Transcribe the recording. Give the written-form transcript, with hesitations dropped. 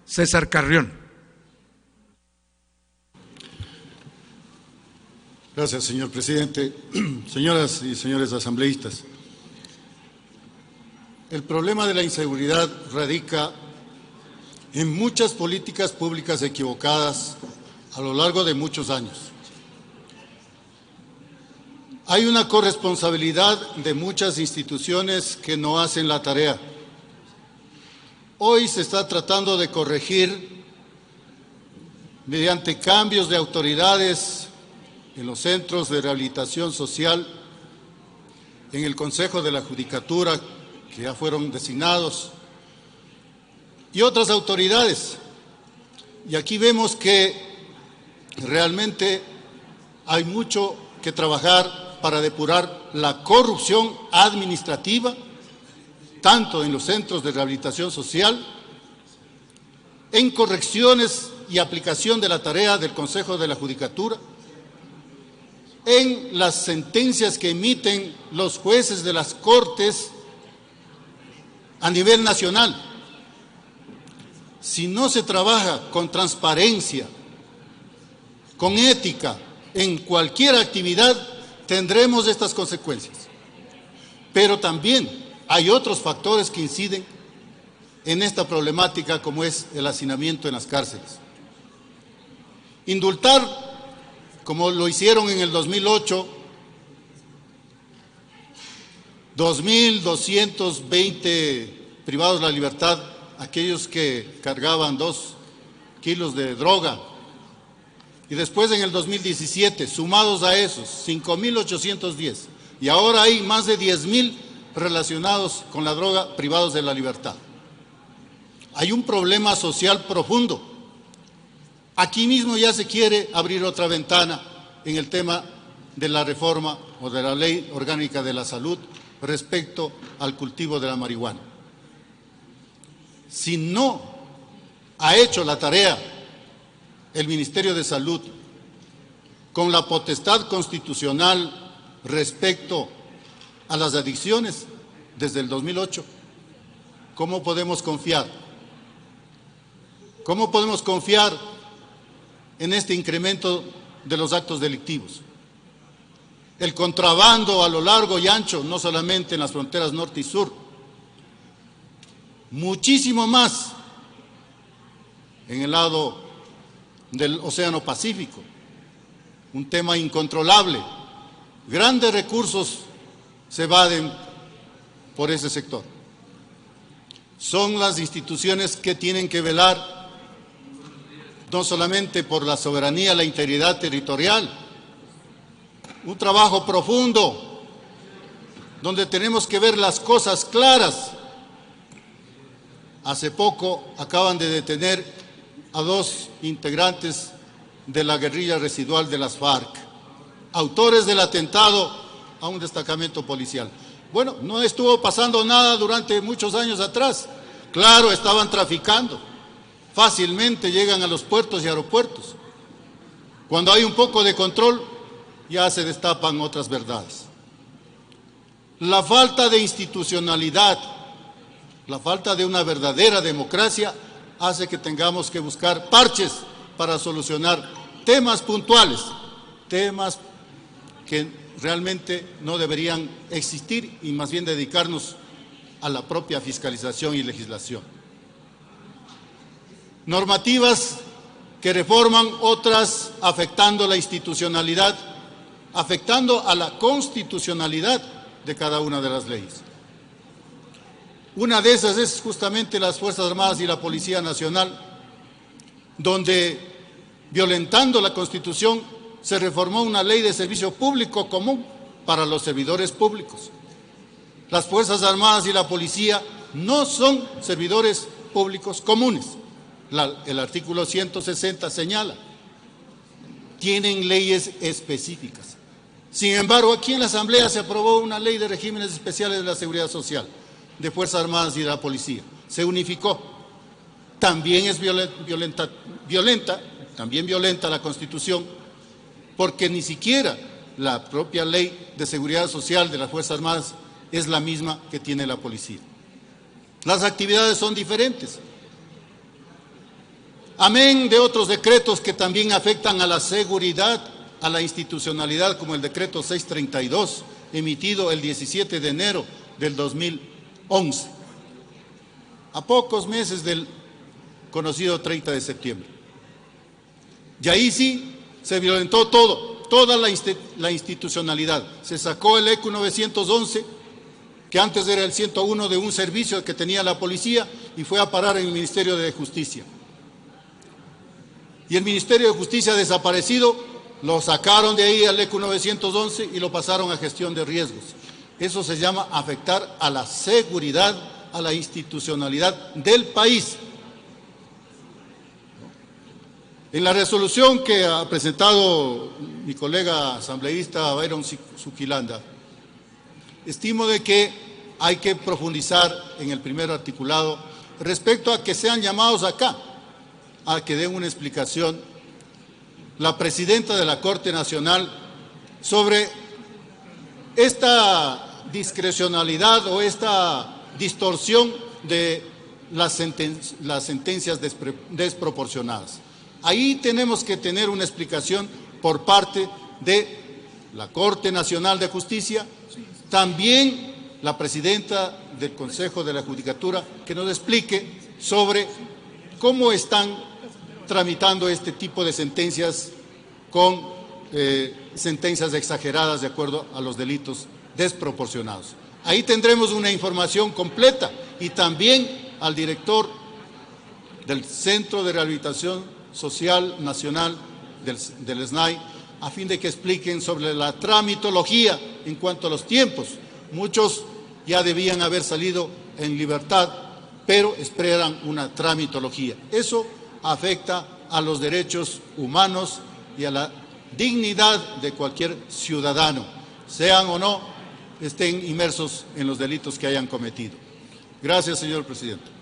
César Carrión. Gracias, señor presidente. Señoras y señores asambleístas, el problema de la inseguridad radica en muchas políticas públicas equivocadas a lo largo de muchos años. Hay una corresponsabilidad de muchas instituciones que no hacen la tarea. Hoy se está tratando de corregir mediante cambios de autoridades en los centros de rehabilitación social, en el Consejo de la Judicatura, que ya fueron designados, y otras autoridades. Y aquí vemos que realmente hay mucho que trabajar para depurar la corrupción administrativa, tanto en los centros de rehabilitación social, en correcciones y aplicación de la tarea del Consejo de la Judicatura, en las sentencias que emiten los jueces de las Cortes a nivel nacional. Si no se trabaja con transparencia, con ética, en cualquier actividad, tendremos estas consecuencias. Pero también hay otros factores que inciden en esta problemática, como es el hacinamiento en las cárceles. Indultar, como lo hicieron en el 2008, 2.220 privados de la libertad, aquellos que cargaban 2 kilos de droga. Y después en el 2017, sumados a esos, 5.810. Y ahora hay más de 10.000 relacionados con la droga privados de la libertad. Hay un problema social profundo. Aquí mismo ya se quiere abrir otra ventana en el tema de la reforma o de la Ley Orgánica de la Salud respecto al cultivo de la marihuana. Si no ha hecho la tarea el Ministerio de Salud con la potestad constitucional respecto a las adicciones desde el 2008, ¿cómo podemos confiar? ¿Cómo podemos confiar en este incremento de los actos delictivos? El contrabando a lo largo y ancho, no solamente en las fronteras norte y sur, muchísimo más en el lado del Océano Pacífico, un tema incontrolable. Grandes recursos se evaden por ese sector. Son las instituciones que tienen que velar no solamente por la soberanía, la integridad territorial, un trabajo profundo donde tenemos que ver las cosas claras. Hace poco acaban de detener a 2 integrantes de la guerrilla residual de las FARC, autores del atentado a un destacamento policial. Bueno, no estuvo pasando nada durante muchos años atrás. Claro, estaban traficando. Fácilmente llegan a los puertos y aeropuertos. Cuando hay un poco de control, ya se destapan otras verdades. La falta de institucionalidad, la falta de una verdadera democracia hace que tengamos que buscar parches para solucionar temas puntuales, temas que realmente no deberían existir y más bien dedicarnos a la propia fiscalización y legislación. Normativas que reforman, otras afectando la institucionalidad, afectando a la constitucionalidad de cada una de las leyes. Una de esas es justamente las Fuerzas Armadas y la Policía Nacional, donde, violentando la Constitución, se reformó una ley de servicio público común para los servidores públicos. Las Fuerzas Armadas y la Policía no son servidores públicos comunes. El artículo 160 señala, tienen leyes específicas. Sin embargo, aquí en la Asamblea se aprobó una ley de regímenes especiales de la seguridad social, de Fuerzas Armadas y de la Policía. Se unificó. También es violenta la Constitución, porque ni siquiera la propia ley de seguridad social de las Fuerzas Armadas es la misma que tiene la Policía. Las actividades son diferentes. amén de otros decretos que también afectan a la seguridad, a la institucionalidad, como el decreto 632, emitido el 17 de enero del 2011, a pocos meses del conocido 30 de septiembre. Y ahí sí se violentó toda la institucionalidad. Se sacó el ECU 911, que antes era el 101 de un servicio que tenía la policía, y fue a parar en el Ministerio de Justicia. Y el Ministerio de Justicia desaparecido, lo sacaron de ahí al ECU 911 y lo pasaron a gestión de riesgos. Eso se llama afectar a la seguridad, a la institucionalidad del país. En la resolución que ha presentado mi colega asambleísta Byron Zuquilanda, estimo de que hay que profundizar en el primer articulado respecto a que sean llamados acá a que den una explicación la presidenta de la Corte Nacional sobre esta discrecionalidad o esta distorsión de las sentencias desproporcionadas. Ahí tenemos que tener una explicación por parte de la Corte Nacional de Justicia, también la presidenta del Consejo de la Judicatura, que nos explique sobre cómo están tramitando este tipo de sentencias con sentencias exageradas de acuerdo a los delitos desproporcionados. Ahí tendremos una información completa, y también al director del Centro de Rehabilitación Social Nacional del SNAI, a fin de que expliquen sobre la tramitología en cuanto a los tiempos. Muchos ya debían haber salido en libertad, pero esperan una tramitología. Eso afecta a los derechos humanos y a la dignidad de cualquier ciudadano, sean o no estén inmersos en los delitos que hayan cometido. Gracias, señor presidente.